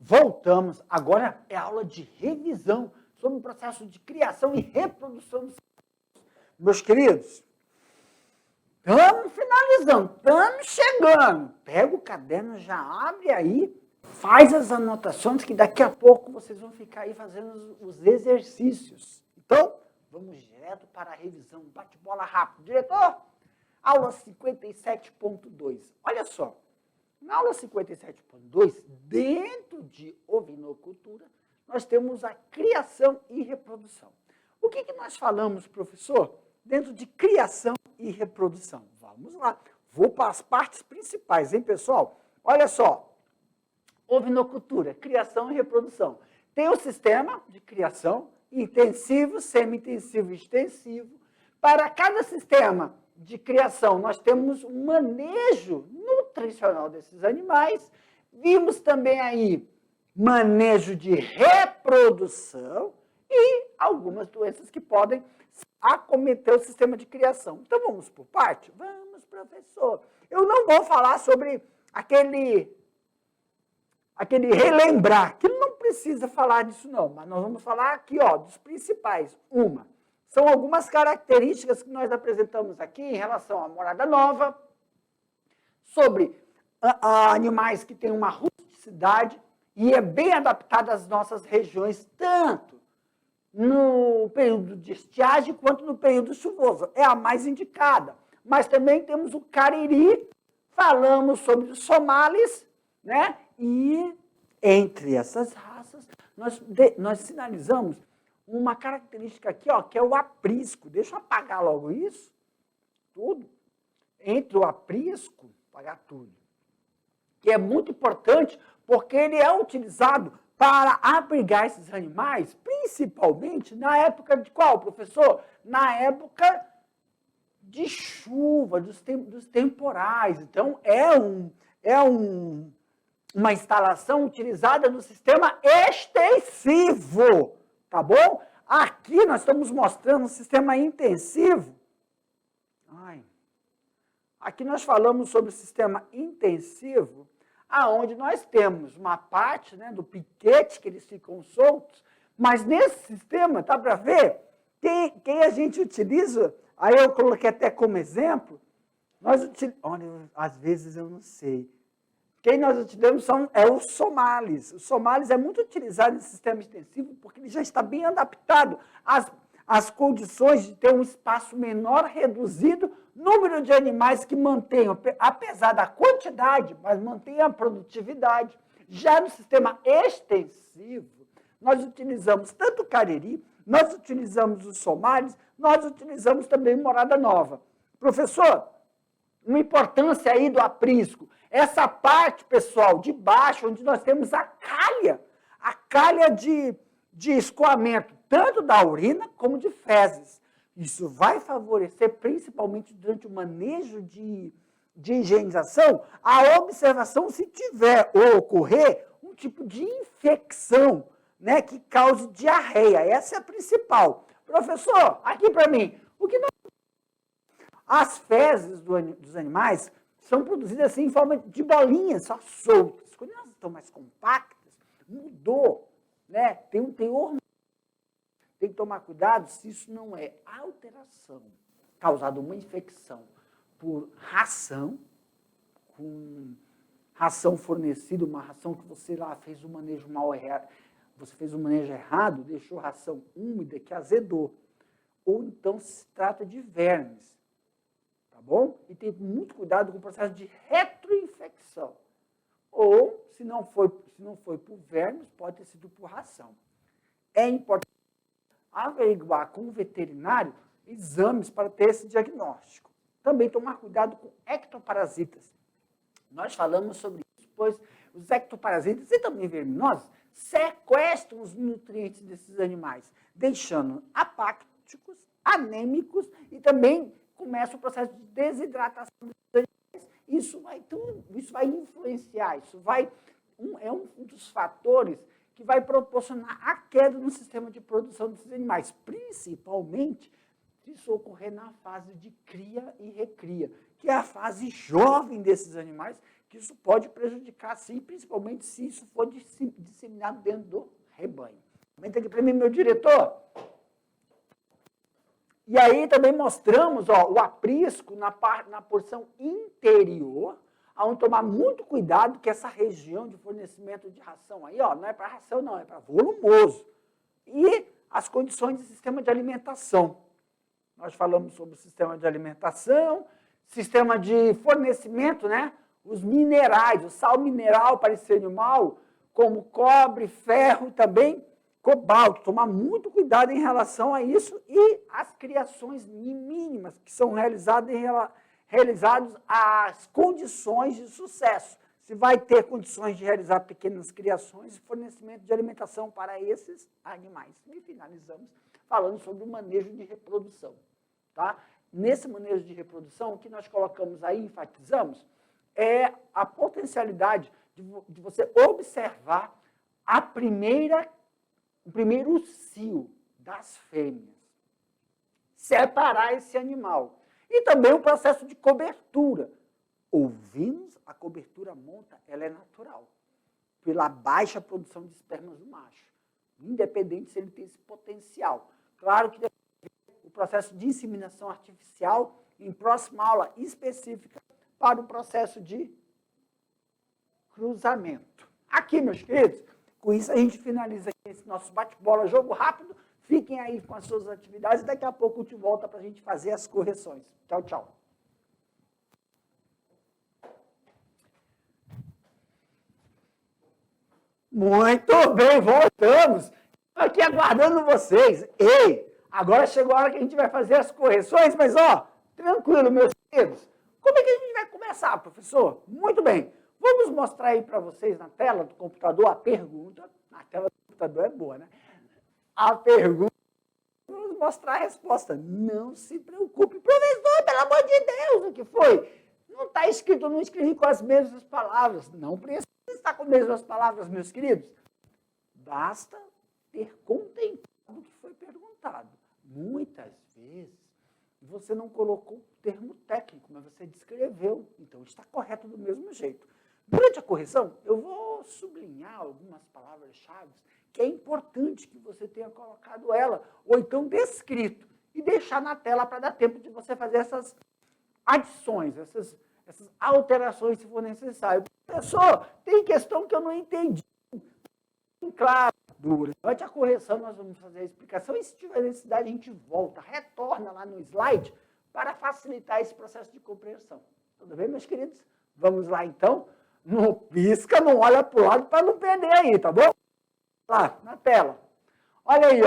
Voltamos. Agora é aula de revisão sobre o processo de criação e reprodução dos meus queridos. Estamos finalizando, estamos chegando. Pega o caderno, já abre aí, faz as anotações que daqui a pouco vocês vão ficar aí fazendo os exercícios. Então, vamos direto para a revisão. Bate-bola rápido. Diretor, aula 57.2. Olha só. Na aula 57.2, dentro de ovinocultura, nós temos a criação e reprodução. O que nós falamos, professor? Dentro de criação e reprodução. Vamos lá. Vou para as partes principais, hein, pessoal? Olha só. Ovinocultura, criação e reprodução. Tem o sistema de criação intensivo, semi-intensivo e extensivo. Para cada sistema de criação, nós temos um manejo nutricional desses animais. Vimos também aí manejo de reprodução e algumas doenças que podem acometer o sistema de criação. Então, vamos por parte? Vamos, professor. Eu não vou falar sobre aquele relembrar, que não precisa falar disso não, mas nós vamos falar aqui, ó, dos principais. São algumas características que nós apresentamos aqui em relação à morada nova, sobre animais que têm uma rusticidade e é bem adaptada às nossas regiões, tanto no período de estiagem quanto no período chuvoso. É a mais indicada. Mas também temos o cariri, falamos sobre os somalis, né? E entre essas raças, nós sinalizamos uma característica aqui, ó, que é o aprisco. Deixa eu apagar logo isso, tudo. Entre o aprisco, apagar tudo, que é muito importante, porque ele é utilizado para abrigar esses animais, principalmente na época de qual, professor? Na época de chuva, dos temporais. Então, uma instalação utilizada no sistema extensivo, tá bom? Aqui nós estamos mostrando um sistema intensivo. Aqui nós falamos sobre o sistema intensivo, aonde nós temos uma parte, né, do piquete, que eles ficam soltos, mas nesse sistema, tá para ver, quem a gente utiliza, aí eu coloquei até como exemplo, olha, às vezes eu não sei, quem nós utilizamos é os somalis. Os somalis é muito utilizado nesse sistema extensivo porque ele já está bem adaptado às condições de ter um espaço menor, reduzido, número de animais que mantenham, apesar da quantidade, mas mantenham a produtividade. Já no sistema extensivo, nós utilizamos tanto o cariri, nós utilizamos os somalis, nós utilizamos também morada nova. Professor, uma importância aí do aprisco. Essa parte, pessoal, de baixo, onde nós temos a calha de escoamento, tanto da urina como de fezes. Isso vai favorecer, principalmente durante o manejo de higienização, a observação se tiver ou ocorrer um tipo de infecção, né, que cause diarreia. Essa é a principal. Professor, aqui para mim, as fezes dos animais são produzidas assim em forma de bolinhas, só soltas. Quando elas estão mais compactas, mudou, né? Tem um teor. Tem que tomar cuidado se isso não é alteração causada uma infecção por ração, com ração fornecida, uma ração que você lá fez um manejo você fez um manejo errado, deixou ração úmida que azedou. Ou então se trata de vermes. Tá bom? E tem muito cuidado com o processo de retroinfecção. Ou, se não foi por vermes, pode ter sido por ração. É importante averiguar com o veterinário exames para ter esse diagnóstico. Também tomar cuidado com ectoparasitas. Nós falamos sobre isso, pois os ectoparasitas e também verminosos sequestram os nutrientes desses animais, deixando apáticos, anêmicos e também começa o processo de desidratação dos animais. Isso vai influenciar, é um dos fatores que vai proporcionar a queda no sistema de produção desses animais, principalmente se isso ocorrer na fase de cria e recria, que é a fase jovem desses animais, que isso pode prejudicar, sim, principalmente se isso for disseminado dentro do rebanho. Comenta aqui para mim, meu diretor. E aí também mostramos o aprisco na porção interior, onde tomar muito cuidado que essa região de fornecimento de ração aí, não é para ração não, é para volumoso. E as condições de sistema de alimentação. Nós falamos sobre o sistema de alimentação, sistema de fornecimento, né? Os minerais, o sal mineral para esse animal, como cobre, ferro também, cobalto. Tomar muito cuidado em relação a isso e as criações mínimas que são realizadas às condições de sucesso. Se vai ter condições de realizar pequenas criações e fornecimento de alimentação para esses animais. E finalizamos falando sobre o manejo de reprodução. Tá? Nesse manejo de reprodução, o que nós colocamos aí, enfatizamos, é a potencialidade de você observar o primeiro cio das fêmeas. Separar esse animal. E também o processo de cobertura. Ovinos, a cobertura monta, ela é natural. Pela baixa produção de espermas do macho. Independente se ele tem esse potencial. Claro que o processo de inseminação artificial, em próxima aula específica, para o processo de cruzamento. Aqui, meus queridos, com isso a gente finaliza esse nosso bate-bola, jogo rápido. Fiquem aí com as suas atividades e daqui a pouco a gente volta para a gente fazer as correções. Tchau, tchau. Muito bem, voltamos. Estou aqui aguardando vocês. Ei, agora chegou a hora que a gente vai fazer as correções, mas, tranquilo, meus queridos. Como é que a gente vai começar, professor? Muito bem. Vamos mostrar aí para vocês na tela do computador a pergunta. Na tela do computador é boa, né? A pergunta. Vamos mostrar a resposta. Não se preocupe. Professor, pelo amor de Deus, o que foi? Não está escrito, eu não escrevi com as mesmas palavras. Não precisa estar com as mesmas palavras, meus queridos. Basta ter contemplado o que foi perguntado. Muitas vezes, você não colocou o termo técnico, mas você descreveu. Então, está correto do mesmo jeito. Durante a correção, eu vou sublinhar algumas palavras-chave que é importante que você tenha colocado ela, ou então descrito, e deixar na tela para dar tempo de você fazer essas adições, essas alterações, se for necessário. Professor, tem questão que eu não entendi. Claro, durante a correção nós vamos fazer a explicação, e se tiver necessidade a gente volta, retorna lá no slide para facilitar esse processo de compreensão. Tudo bem, meus queridos? Vamos lá, então. Não pisca, não olha para o lado para não perder aí, tá bom? Lá, na tela. Olha aí,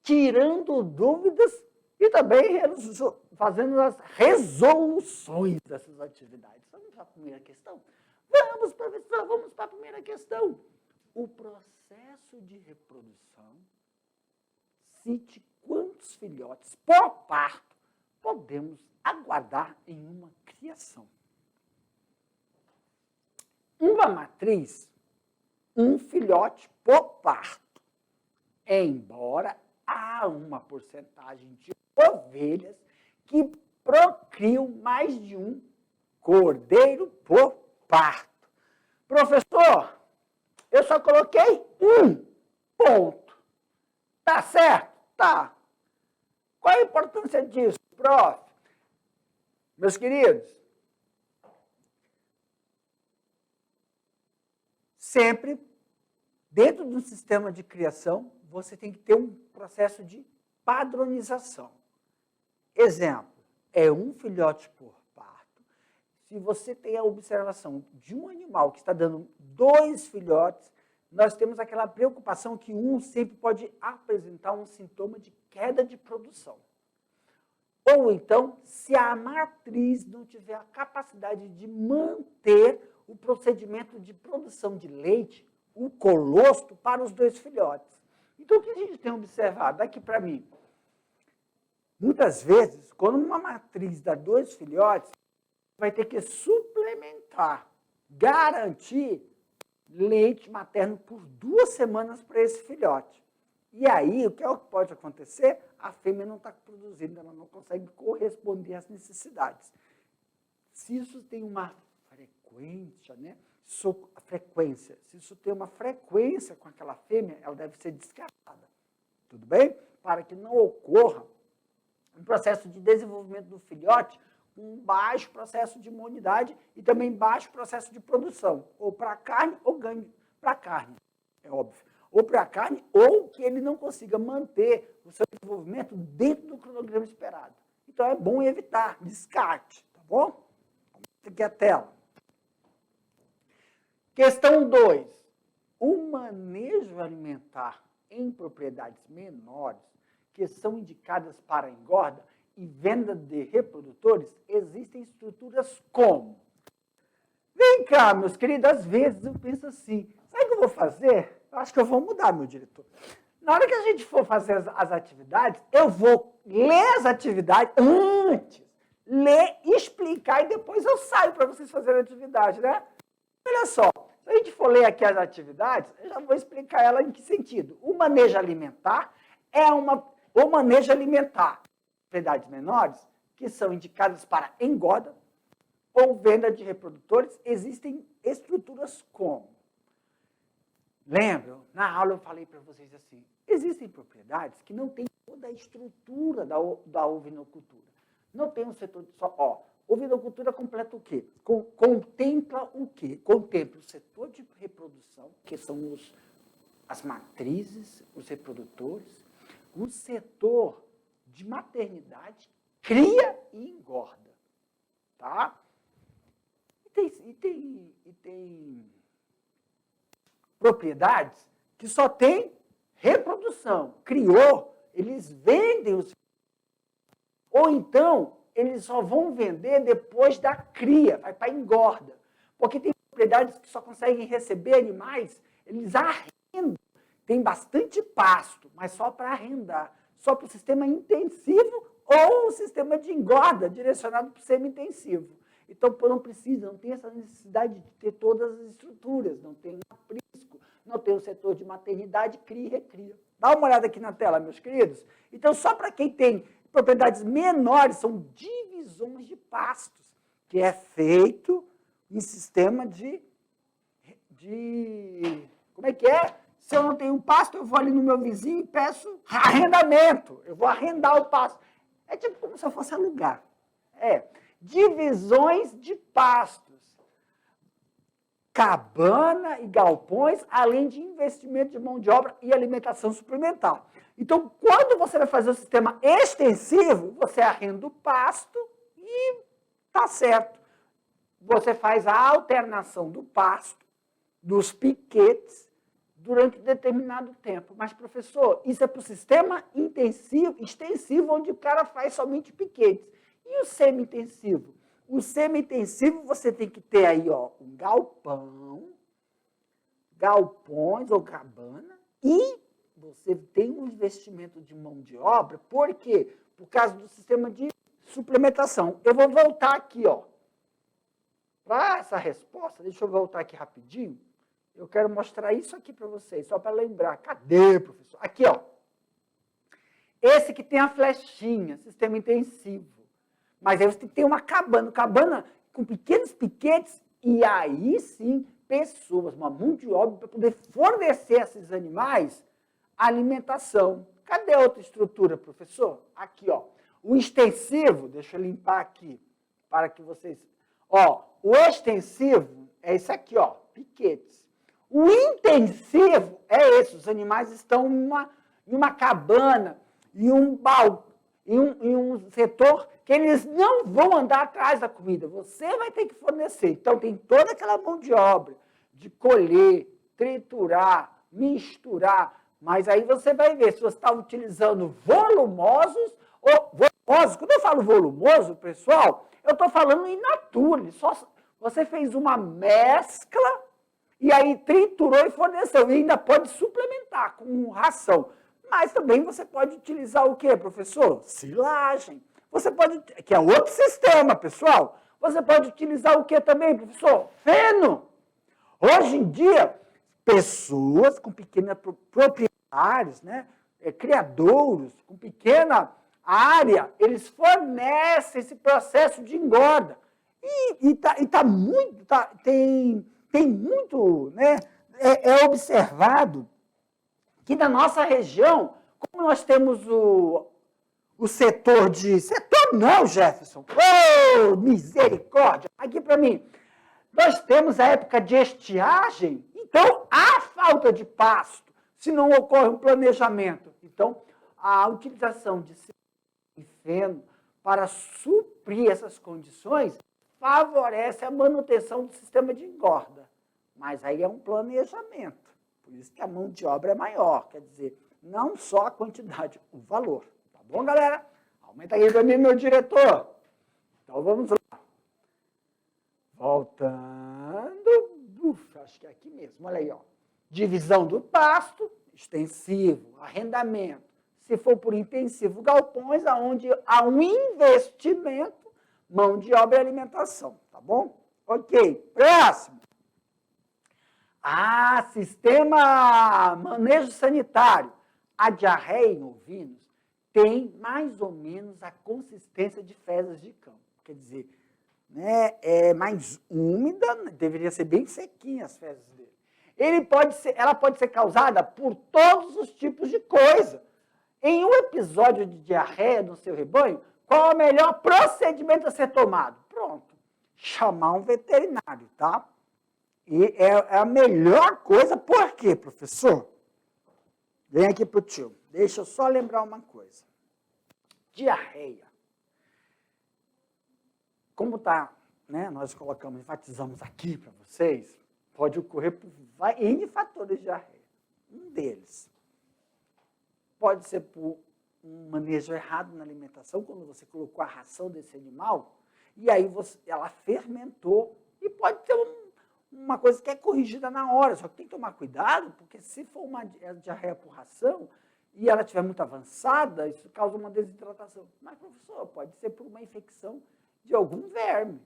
tirando dúvidas e também fazendo as resoluções dessas atividades. Vamos para a primeira questão? Vamos, professor, vamos para a primeira questão. O processo de reprodução, cite quantos filhotes por parto podemos aguardar em uma criação. Uma matriz, um filhote por parto. Embora há uma porcentagem de ovelhas que procriam mais de um cordeiro por parto. Professor, eu só coloquei um ponto. Tá certo? Tá. Qual a importância disso, prof? Meus queridos, sempre, dentro de um sistema de criação, você tem que ter um processo de padronização. Exemplo, é um filhote por parto. Se você tem a observação de um animal que está dando 2 filhotes, nós temos aquela preocupação que um sempre pode apresentar um sintoma de queda de produção. Ou então, se a matriz não tiver a capacidade de manter o procedimento de produção de leite, o colostro, para os 2 filhotes. Então, o que a gente tem observado aqui para mim? Muitas vezes, quando uma matriz dá 2 filhotes, vai ter que suplementar, garantir leite materno por 2 semanas para esse filhote. E aí, o que pode acontecer? A fêmea não está produzindo, ela não consegue corresponder às necessidades. Se isso tem uma frequência, né? Se isso tem uma frequência com aquela fêmea, ela deve ser descartada. Tudo bem? Para que não ocorra um processo de desenvolvimento do filhote com um baixo processo de imunidade e também baixo processo de produção, ou para carne ou ganho para carne, é óbvio. Ou para carne, ou que ele não consiga manter o seu desenvolvimento dentro do cronograma esperado. Então, é bom evitar, descarte, tá bom? Vamos aqui a tela. Questão 2. O manejo alimentar em propriedades menores, que são indicadas para engorda e venda de reprodutores, existem estruturas como? Vem cá, meus queridos, às vezes eu penso assim, sabe o que eu vou fazer? Eu acho que eu vou mudar, meu diretor. Na hora que a gente for fazer as atividades, eu vou ler as atividades antes, ler, explicar e depois eu saio para vocês fazerem a atividade, né? Olha só, se a gente for ler aqui as atividades, eu já vou explicar ela em que sentido. O manejo alimentar o manejo alimentar propriedades menores, que são indicadas para engorda ou venda de reprodutores, existem estruturas como? Lembram? Na aula eu falei para vocês assim, existem propriedades que não têm toda a estrutura da ovinocultura. Não tem um setor só, ovinocultura completa o quê? Contempla o quê? Contempla o setor de reprodução, que são as matrizes, os reprodutores, o setor de maternidade, cria e engorda. Tá? E tem propriedades que só tem reprodução. Criou, eles vendem os... Ou então, eles só vão vender depois da cria, vai para engorda. Porque tem propriedades que só conseguem receber animais, eles arrendam. Tem bastante pasto, mas só para arrendar. Só para o sistema intensivo ou o sistema de engorda, direcionado para o semi-intensivo. Então, não precisa, não tem essa necessidade de ter todas as estruturas, não tem aprisco, não tem o setor de maternidade, cria e recria. Dá uma olhada aqui na tela, meus queridos. Então, só para quem tem propriedades menores, são divisões de pastos, que é feito em sistema de... Como é que é? Se eu não tenho um pasto, eu vou ali no meu vizinho e peço arrendamento. Eu vou arrendar o pasto. É tipo como se eu fosse alugar. Divisões de pastos. Cabana e galpões, além de investimento de mão de obra e alimentação suplementar. Então, quando você vai fazer o sistema extensivo, você arrenda o pasto e tá certo. Você faz a alternação do pasto, dos piquetes, durante um determinado tempo. Mas, professor, isso é para o sistema intensivo, extensivo, onde o cara faz somente piquetes. E o semi-intensivo? O semi-intensivo você tem que ter aí, um galpões ou cabana, e você tem um investimento de mão de obra, por quê? Por causa do sistema de suplementação. Eu vou voltar aqui, para essa resposta, deixa eu voltar aqui rapidinho. Eu quero mostrar isso aqui para vocês, só para lembrar. Cadê, professor? Aqui, Esse que tem a flechinha, sistema intensivo. Mas aí você tem que ter uma cabana com pequenos piquetes, e aí sim, pessoas, uma mão de obra para poder fornecer a esses animais alimentação. Cadê a outra estrutura, professor? Aqui, O extensivo, deixa eu limpar aqui, para que vocês... o extensivo é esse aqui, piquetes. O intensivo é esse, os animais estão em uma cabana, em um setor que eles não vão andar atrás da comida, você vai ter que fornecer. Então, tem toda aquela mão de obra de colher, triturar, misturar, mas aí você vai ver se você está utilizando volumosos ou volumosos. Quando eu falo volumoso, pessoal, eu estou falando in natura, você fez uma mescla e aí triturou e forneceu, e ainda pode suplementar com ração. Mas também você pode utilizar o quê, professor? Silagem. Você pode, que é outro sistema, pessoal. Você pode utilizar o quê também, professor? Feno. Hoje em dia, pessoas com pequenas propriedades, né, criadouros com pequena área, eles fornecem esse processo de engorda. Tem muito, né? É observado que na nossa região, como nós temos o setor de... Setor não, Jefferson! Oh, misericórdia! Aqui para mim, nós temos a época de estiagem, então há falta de pasto, se não ocorre um planejamento. Então, a utilização de feno para suprir essas condições favorece a manutenção do sistema de engorda. Mas aí é um planejamento. Por isso que a mão de obra é maior. Quer dizer, não só a quantidade, o valor. Tá bom, galera? Aumenta aí para mim, meu diretor. Então, vamos lá. Voltando. Acho que é aqui mesmo. Olha aí, ó. Divisão do pasto, extensivo, arrendamento. Se for por intensivo, galpões, onde há um investimento, mão de obra e alimentação, tá bom? Ok, próximo. Sistema manejo sanitário. A diarreia em ovinos tem mais ou menos a consistência de fezes de campo. Quer dizer, né, é mais úmida, deveria ser bem sequinha as fezes dele. Ela pode ser causada por todos os tipos de coisa. Em um episódio de diarreia no seu rebanho, qual é o melhor procedimento a ser tomado? Pronto, chamar um veterinário, tá? E é a melhor coisa, por quê, professor? Vem aqui pro tio, deixa eu só lembrar uma coisa. Diarreia. Como tá, né, nós enfatizamos aqui para vocês, pode ocorrer por N fatores de diarreia. Um deles pode ser por um manejo errado na alimentação, quando você colocou a ração desse animal, e aí ela fermentou, e pode ter uma coisa que é corrigida na hora, só que tem que tomar cuidado, porque se for uma diarreia por ração, e ela estiver muito avançada, isso causa uma desidratação. Mas, professor, pode ser por uma infecção de algum verme.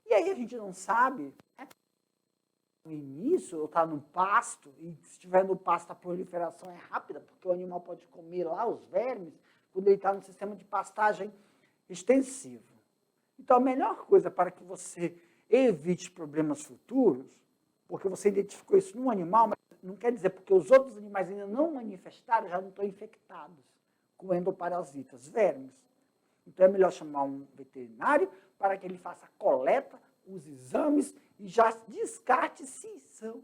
E aí a gente não sabe, né? No início, ou está no pasto, e se estiver no pasto, a proliferação é rápida, porque o animal pode comer lá os vermes, quando ele está no sistema de pastagem extensivo. Então, a melhor coisa para que você evite problemas futuros, porque você identificou isso num animal, mas não quer dizer porque os outros animais ainda não manifestaram, já não estão infectados com endoparasitas, vermes. Então, é melhor chamar um veterinário para que ele faça a coleta, os exames e já descarte se são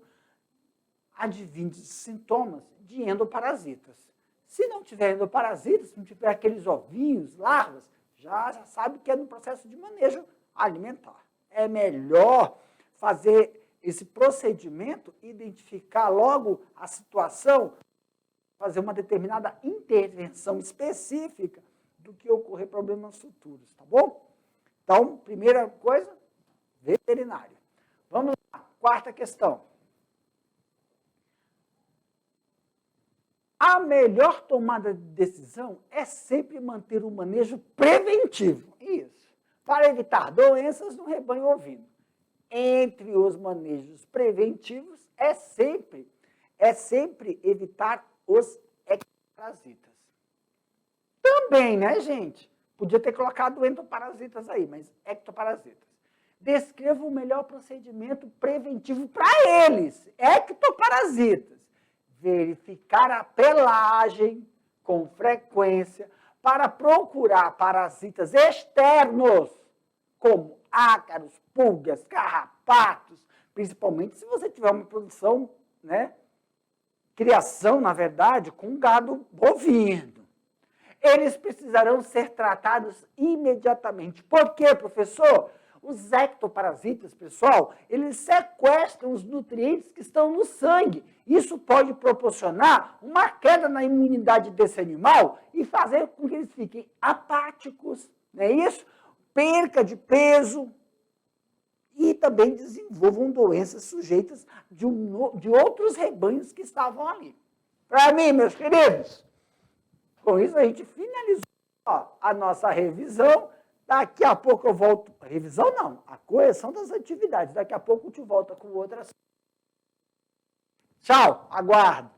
advindos sintomas de endoparasitas. Se não tiver endoparasitas, se não tiver aqueles ovinhos, larvas, já sabe que é no processo de manejo alimentar. É melhor fazer esse procedimento, identificar logo a situação, fazer uma determinada intervenção específica do que ocorrer problemas futuros, tá bom? Então, primeira coisa, veterinário. Vamos lá, quarta questão. A melhor tomada de decisão é sempre manter o manejo preventivo. Isso. Para evitar doenças no rebanho ovino. Entre os manejos preventivos é sempre evitar os ectoparasitas. Também, né, gente? Podia ter colocado endoparasitas aí, mas ectoparasitas. Descreva o melhor procedimento preventivo para eles, ectoparasitas. Verificar a pelagem com frequência para procurar parasitas externos, como ácaros, pulgas, carrapatos, principalmente se você tiver uma produção, né, criação, na verdade, com gado bovino. Eles precisarão ser tratados imediatamente. Por quê, professor? Os ectoparasitas, pessoal, eles sequestram os nutrientes que estão no sangue. Isso pode proporcionar uma queda na imunidade desse animal e fazer com que eles fiquem apáticos, não é isso? Perca de peso e também desenvolvam doenças sujeitas de outros rebanhos que estavam ali. Para mim, meus queridos, com isso a gente finalizou a nossa revisão. Daqui a pouco eu volto. Revisão não, a correção das atividades. Daqui a pouco eu te volto com outras. Tchau, aguardo.